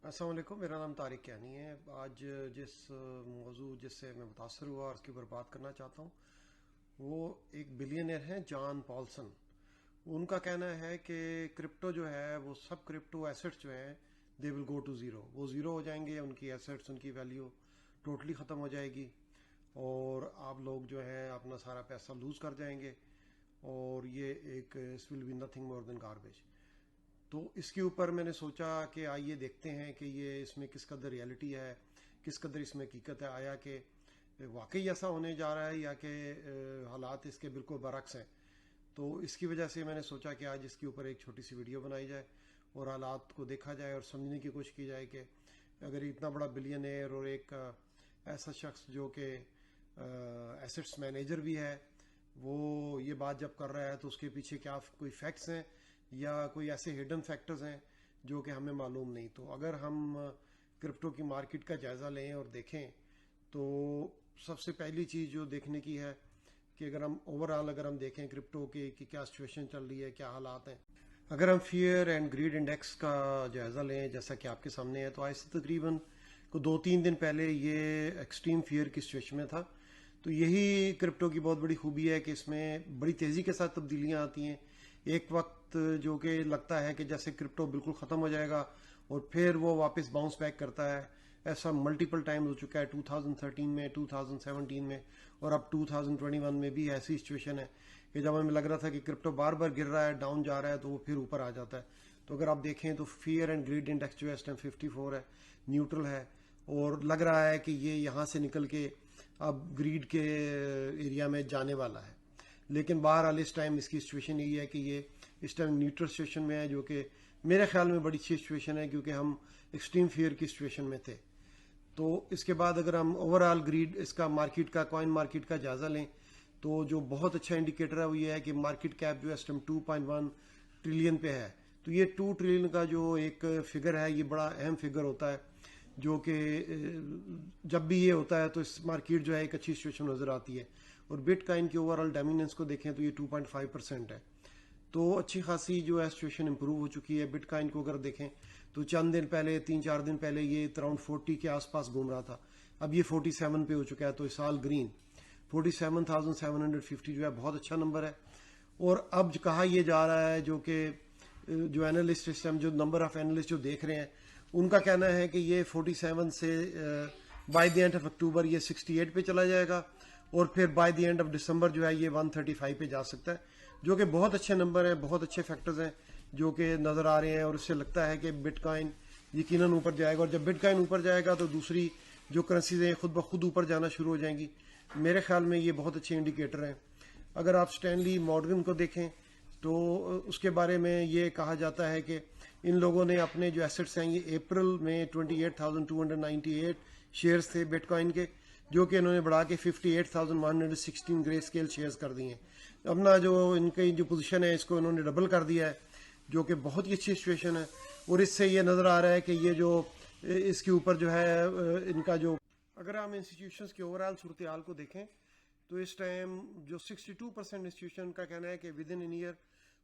السلام علیکم، میرا نام طارق کیانی ہے۔ آج جس موضوع جس سے میں متاثر ہوا اور اس کے اوپر بات کرنا چاہتا ہوں وہ ایک بلینئر ہیں، جان پالسن۔ ان کا کہنا ہے کہ کرپٹو جو ہے وہ سب کرپٹو ایسٹس جو ہیں دے ول گو ٹو زیرو، وہ زیرو ہو جائیں گے، ان کی ایسٹس، ان کی ویلیو ٹوٹلی ختم ہو جائے گی اور آپ لوگ جو ہیں اپنا سارا پیسہ لوز کر جائیں گے، اور یہ ایک اس will be nothing more than garbage. تو اس کے اوپر میں نے سوچا کہ آئیے دیکھتے ہیں کہ یہ اس میں کس قدر ریالٹی ہے، کس قدر اس میں حقیقت ہے، آیا کہ واقعی ایسا ہونے جا رہا ہے یا کہ حالات اس کے بالکل برعکس ہیں۔ تو اس کی وجہ سے میں نے سوچا کہ آج اس کے اوپر ایک چھوٹی سی ویڈیو بنائی جائے اور حالات کو دیکھا جائے اور سمجھنے کی کوشش کی جائے کہ اگر اتنا بڑا بلینئر اور ایک ایسا شخص جو کہ ایسٹس مینیجر بھی ہے، وہ یہ بات جب کر رہا ہے تو اس کے پیچھے کیا کوئی فیکٹس ہیں یا کوئی ایسے ہڈن فیکٹرز ہیں جو کہ ہمیں معلوم نہیں۔ تو اگر ہم کرپٹو کی مارکیٹ کا جائزہ لیں اور دیکھیں تو سب سے پہلی چیز جو دیکھنے کی ہے کہ اگر ہم اگر ہم دیکھیں کرپٹو کی کہ کیا سچویشن چل رہی ہے، کیا حالات ہیں۔ اگر ہم فیئر اینڈ گریڈ انڈیکس کا جائزہ لیں جیسا کہ آپ کے سامنے ہے، تو آج سے تقریباً 2-3 دن پہلے یہ ایکسٹریم فیئر کی سچویشن میں تھا۔ تو یہی کرپٹو کی بہت بڑی خوبی ہے کہ اس میں بڑی تیزی کے ساتھ تبدیلیاں آتی ہیں۔ ایک وقت جو کہ لگتا ہے کہ جیسے کرپٹو بالکل ختم ہو جائے گا اور پھر وہ واپس باؤنس بیک کرتا ہے۔ ایسا ملٹیپل ٹائم ہو چکا ہے، 2013 میں، 2017 میں، اور اب 2021 میں بھی ایسی سچویشن ہے کہ جب ہمیں لگ رہا تھا کہ کرپٹو بار بار گر رہا ہے، ڈاؤن جا رہا ہے، تو وہ پھر اوپر آ جاتا ہے۔ تو اگر آپ دیکھیں تو فیئر اینڈ گریڈ انڈیکس جو ہے اس ٹائم 54 ہے، نیوٹرل ہے، اور لگ رہا ہے کہ یہ یہاں سے نکل کے اب گریڈ کے ایریا میں جانے والا ہے۔ لیکن بہرحال اس ٹائم اس کی سچویشن یہی ہے کہ یہ اس ٹائم نیوٹرل سچویشن میں ہے، جو کہ میرے خیال میں بڑی اچھی سچویشن ہے کیونکہ ہم ایکسٹریم فیئر کی سچویشن میں تھے۔ تو اس کے بعد اگر ہم گریڈ اس کا مارکیٹ کا کوائن مارکیٹ کا جائزہ لیں تو جو بہت اچھا انڈیکیٹر ہے وہ یہ ہے کہ مارکیٹ کیپ جو ہے اس ٹائم 2.1 ٹریلین پہ ہے۔ تو یہ 2 ٹریلین کا جو ایک فگر ہے، یہ بڑا اہم فگر ہوتا ہے، جو کہ جب بھی یہ ہوتا ہے تو اس مارکیٹ جو ہے ایک اچھی سچویشن نظر آتی ہے۔ اور بٹ کائن کی اوور آل ڈومیننس کو دیکھیں تو یہ 2.5% ہے، تو اچھی خاصی جو ہے سچویشن امپروو ہو چکی ہے۔ بٹ کائن کو اگر دیکھیں تو چند دن پہلے، 3-4 دن پہلے یہ اراؤنڈ 40 کے آس پاس گھوم رہا تھا، اب یہ 47 پہ ہو چکا ہے، تو اس سال گرین 47,750 جو ہے بہت اچھا نمبر ہے۔ اور اب کہا یہ جا رہا ہے جو کہ جو اینالسٹ سسٹم، جو نمبر آف اینالسٹ جو دیکھ رہے ہیں، ان کا کہنا ہے کہ یہ 47 سے بائی دی اینڈ آف اکتوبر یہ 68 پہ چلا جائے گا، اور پھر بائی دی اینڈ آف دسمبر جو ہے یہ 135 پہ جا سکتا ہے، جو کہ بہت اچھے نمبر ہیں، بہت اچھے فیکٹرز ہیں جو کہ نظر آ رہے ہیں۔ اور اس سے لگتا ہے کہ بٹ کائن یقیناً اوپر جائے گا، اور جب بٹ کائن اوپر جائے گا تو دوسری جو کرنسیز ہیں خود بخود اوپر جانا شروع ہو جائیں گی۔ میرے خیال میں یہ بہت اچھے انڈیکیٹر ہیں۔ اگر آپ اسٹینلی مارگن کو دیکھیں تو اس کے بارے میں یہ کہا جاتا ہے کہ ان لوگوں نے اپنے جو ایسٹس ہیں یہ اپریل میں 28,298 شیئرز تھے بٹ کائن کے، جو کہ انہوں نے بڑھا کے 58,116 گرے اسکیل شیئرز کر دیے ہیں۔ اپنا جو ان کی جو پوزیشن ہے اس کو انہوں نے ڈبل کر دیا ہے، جو کہ بہت ہی اچھی سچویشن ہے۔ اور اس سے یہ نظر آ رہا ہے کہ یہ جو اس کے اوپر جو ہے ان کا جو، اگر ہم انسٹیٹیوشنز کی اوور آل صورتحال کو دیکھیں تو اس ٹائم جو 62% انسٹیٹیوشن کا کہنا ہے کہ ود ان ایئر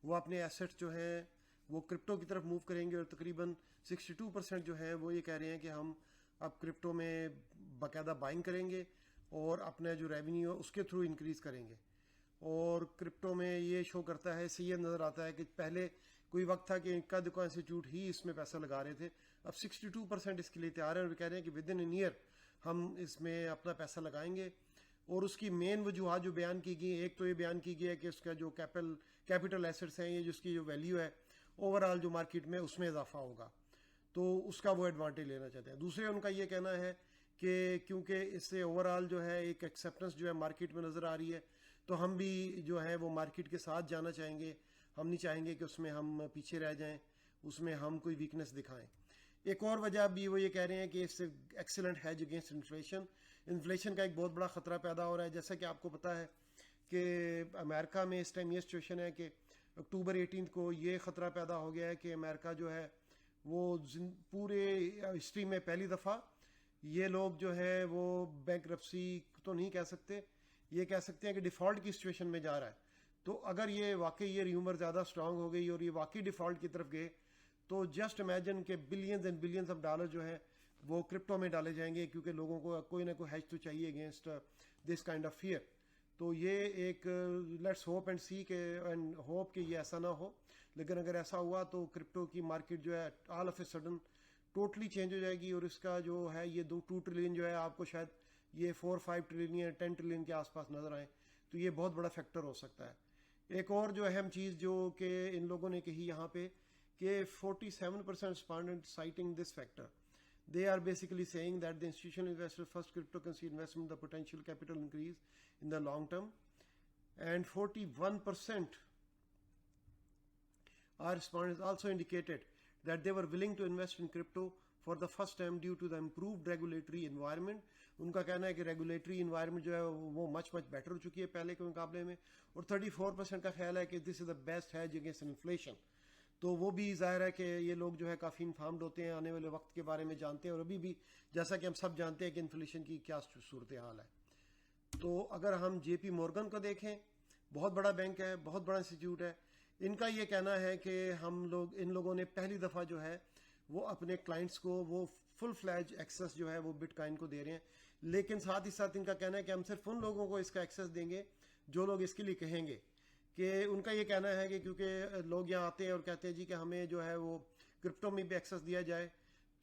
وہ اپنے ایسٹس جو ہیں وہ کرپٹو کی طرف موو کریں گے، اور تقریباً 62% جو ہیں وہ یہ کہہ رہے ہیں کہ ہم اب کرپٹو میں باقاعدہ بائنگ کریں گے اور اپنا جو ریونیو اس کے تھرو انکریز کریں گے۔ اور کرپٹو میں یہ شو کرتا ہے، اس سے یہ نظر آتا ہے کہ پہلے کوئی وقت تھا کہ کا دکان انسٹیٹیوٹ ہی اس میں پیسہ لگا رہے تھے، اب 62% اس کے لیے تیار ہیں، اور کہہ رہے ہیں کہ ود ان ایئر ہم اس میں اپنا پیسہ لگائیں گے۔ اور اس کی مین وجوہات جو بیان کی گئی، ایک تو یہ بیان کی گئی ہے کہ اس کا جو کیپٹل ایسٹس ہیں، یہ جس کی جو ویلیو ہے اوور آل جو مارکیٹ میں اس میں اضافہ ہوگا، تو اس کا وہ ایڈوانٹیج لینا چاہتے ہیں۔ دوسرے ان کا یہ کہنا ہے کہ کیونکہ اس سے اوور آل جو ہے ایک ایکسیپٹنس جو ہے مارکیٹ میں نظر آ رہی ہے، تو ہم بھی جو ہے وہ مارکیٹ کے ساتھ جانا چاہیں گے، ہم نہیں چاہیں گے کہ اس میں ہم پیچھے رہ جائیں، اس میں ہم کوئی ویکنس دکھائیں۔ ایک اور وجہ بھی وہ یہ کہہ رہے ہیں کہ اس سے ایکسیلنٹ ہیج اگینسٹ انفلیشن کا ایک بہت بڑا خطرہ پیدا ہو رہا ہے۔ جیسا کہ آپ کو پتا ہے کہ امریکہ میں اس ٹائم یہ سچویشن ہے کہ اکتوبر 18 کو یہ خطرہ پیدا ہو گیا ہے کہ امریکہ جو ہے وہ پورے ہسٹری میں پہلی دفعہ یہ لوگ جو ہے وہ بینکرپسی تو نہیں کہہ سکتے، یہ کہہ سکتے ہیں کہ ڈیفالٹ کی سچویشن میں جا رہا ہے۔ تو اگر یہ واقعی یہ ریومر زیادہ سٹرانگ ہو گئی اور یہ واقعی ڈیفالٹ کی طرف گئے تو جسٹ امیجن کہ billions and billions of dollar جو ہے وہ کرپٹو میں ڈالے جائیں گے، کیونکہ لوگوں کو کوئی نہ کوئی ہیج تو چاہیے against this kind of fear. تو یہ ایک لیٹس ہوپ اینڈ سی کہ اینڈ ہوپ کہ یہ ایسا نہ ہو، لیکن اگر ایسا ہوا تو کرپٹو کی مارکیٹ جو ہے all of a sudden totally change ہو جائے گی، اور اس کا جو ہے یہ 2 ٹریلین جو ہے آپ کو شاید یہ 4-5 ٹریلین یا 10 ٹریلین کے آس پاس نظر آئیں. تو یہ بہت بڑا فیکٹر ہو سکتا ہے. ایک اور جو اہم چیز جو کہ ان لوگوں نے کہی یہاں پہ کہ 47% respondents citing this factor. They are basically saying that the institutional investor first cryptocurrency investment the potential capital increase in the long term, and 41% our respondents also indicated that they were willing to invest in crypto for the first time due to the improved regulatory environment. ان کا کہنا ہے کہ regulatory environment جو ہے وہ much better ہو چکی ہے پہلے کے مقابلے میں، اور 34% کا خیال ہے کہ this is the best hedge against inflation. تو وہ بھی ظاہر ہے کہ یہ لوگ جو ہے کافی انفارمڈ ہوتے ہیں، آنے والے وقت کے بارے میں جانتے ہیں، اور ابھی بھی جیسا کہ ہم سب جانتے ہیں کہ انفلیشن کی کیا صورتحال ہے. تو اگر ہم جے پی مورگن کو دیکھیں، بہت بڑا بینک ہے، بہت بڑا انسٹیٹیوٹ ہے، ان کا یہ کہنا ہے کہ ان لوگوں نے پہلی دفعہ جو ہے وہ اپنے کلائنٹس کو وہ فل فلیج ایکسیس جو ہے وہ بٹ کائن کو دے رہے ہیں، لیکن ساتھ ہی ساتھ ان کا کہنا ہے کہ ہم صرف ان لوگوں کو اس کا ایکسیس دیں گے جو لوگ اس کے لیے کہیں گے. کہ ان کا یہ کہنا ہے کہ کیونکہ لوگ یہاں آتے ہیں اور کہتے ہیں جی کہ ہمیں جو ہے وہ کرپٹو میں بھی ایکسیس دیا جائے،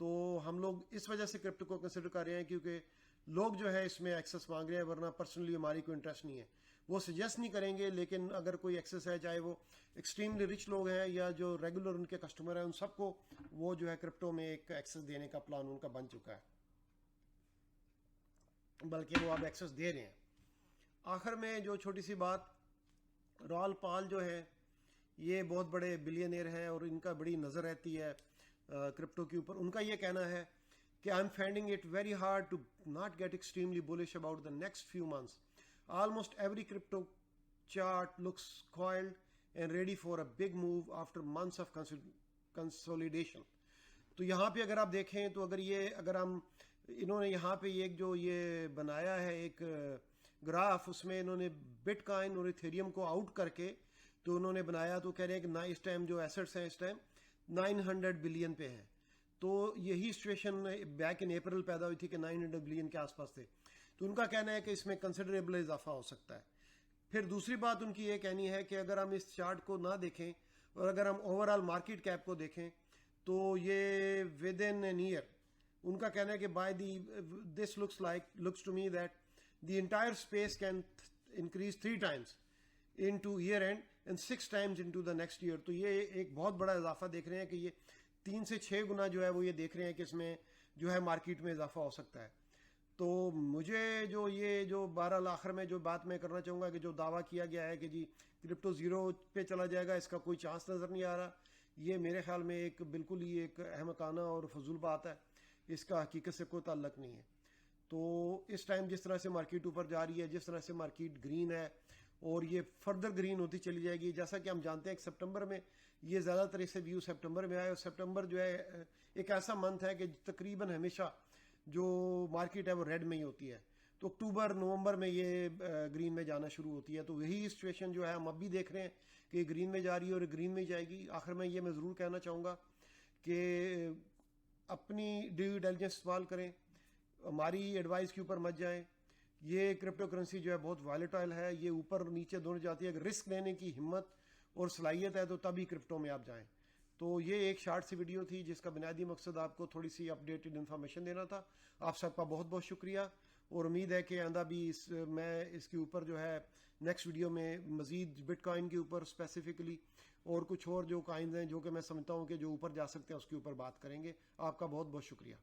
تو ہم لوگ اس وجہ سے کرپٹو کو کنسیڈر کر رہے ہیں کیونکہ لوگ جو ہے اس میں ایکسیس مانگ رہے ہیں، ورنہ پرسنلی ہماری کوئی انٹرسٹ نہیں ہے. وہ سجیسٹ نہیں کریں گے، لیکن اگر کوئی ایکسیس ہے، چاہے وہ ایکسٹریملی رچ لوگ ہیں یا جو ریگولر ان کے کسٹمر ہیں، ان سب کو وہ جو ہے کرپٹو میں ایک ایکسیس دینے کا پلان ان کا بن چکا ہے، بلکہ وہ اب ایکسیس دے رہے ہیں. آخر میں جو چھوٹی سی بات، رال پال جو ہے یہ بہت بڑے بلینئر ہیں اور ان کا بڑی نظر رہتی ہے کرپٹو کے اوپر. ان کا یہ کہنا ہے کہ I am finding it very hard to not get extremely bullish about the next few months. Almost every crypto chart looks coiled and ready for a big move after months of consolidation. تو یہاں پہ اگر آپ دیکھیں تو اگر ہم انہوں نے یہاں پہ ایک جو یہ بنایا ہے ایک گراف، اس میں انہوں نے بٹ کائن اور ایتھیریم کو آؤٹ کر کے تو انہوں نے بنایا، تو کہہ رہے ہیں کہ اس ٹائم جو ایسٹس ہیں اس ٹائم 900 بلین پہ ہیں. تو یہی سچویشن بیک ان اپریل پیدا ہوئی تھی کہ 900 بلین کے آس پاس تھے. تو ان کا کہنا ہے کہ اس میں کنسیڈریبل اضافہ ہو سکتا ہے. پھر دوسری بات ان کی یہ کہنی ہے کہ اگر ہم اس چارٹ کو نہ دیکھیں اور اگر ہم اوور آل مارکیٹ کیپ کو دیکھیں تو یہ ود ان این ایئر، ان کا کہنا ہے کہ by this looks to me that the entire space can increase 3 times into year end and 6 times into the next year. تو یہ ایک بہت بڑا اضافہ دیکھ رہے ہیں کہ یہ 3 سے 6 گنا جو ہے وہ یہ دیکھ رہے ہیں کہ اس میں جو ہے مارکیٹ میں اضافہ ہو سکتا ہے. تو مجھے جو بہرحال آخر میں جو بات میں کرنا چاہوں گا کہ جو دعویٰ کیا گیا ہے کہ جی کرپٹو زیرو پہ چلا جائے گا، اس کا کوئی چانس نظر نہیں آ رہا. یہ میرے خیال میں ایک بالکل ہی ایک احمقانہ اور فضول بات ہے، اس کا حقیقت سے کوئی تعلق نہیں ہے. تو اس ٹائم جس طرح سے مارکیٹ اوپر جا رہی ہے، جس طرح سے مارکیٹ گرین ہے اور یہ فردر گرین ہوتی چلی جائے گی، جیسا کہ ہم جانتے ہیں کہ سپٹمبر میں یہ زیادہ تر اس سے ویو سپٹمبر میں آئے، اور سپٹمبر جو ہے ایک ایسا منتھ ہے کہ تقریباً ہمیشہ جو مارکیٹ ہے وہ ریڈ میں ہی ہوتی ہے. تو اکتوبر نومبر میں یہ گرین میں جانا شروع ہوتی ہے. تو یہی سچویشن جو ہے ہم اب بھی دیکھ رہے ہیں کہ گرین میں جا رہی ہے اور گرین میں جائے گی. آخر میں یہ میں ضرور کہنا چاہوں گا کہ اپنی ڈیو ڈیلیجنس استعمال کریں، ہماری ایڈوائس کے اوپر مت جائیں. یہ کرپٹو کرنسی جو ہے بہت وائلیٹائل ہے، یہ اوپر نیچے دونوں جاتی ہے. اگر رسک لینے کی ہمت اور صلاحیت ہے تو تبھی کرپٹو میں آپ جائیں. تو یہ ایک شارٹ سی ویڈیو تھی جس کا بنیادی مقصد آپ کو تھوڑی سی اپڈیٹڈ انفارمیشن دینا تھا. آپ سب کا بہت بہت شکریہ، اور امید ہے کہ آئندہ بھی میں اس کے اوپر جو ہے نیکسٹ ویڈیو میں مزید بٹ کائن کے اوپر اسپیسیفکلی اور کچھ اور جو کائنز ہیں جو کہ میں سمجھتا ہوں کہ جو اوپر جا سکتے ہیں اس کے اوپر بات کریں گے. آپ کا بہت بہت شکریہ.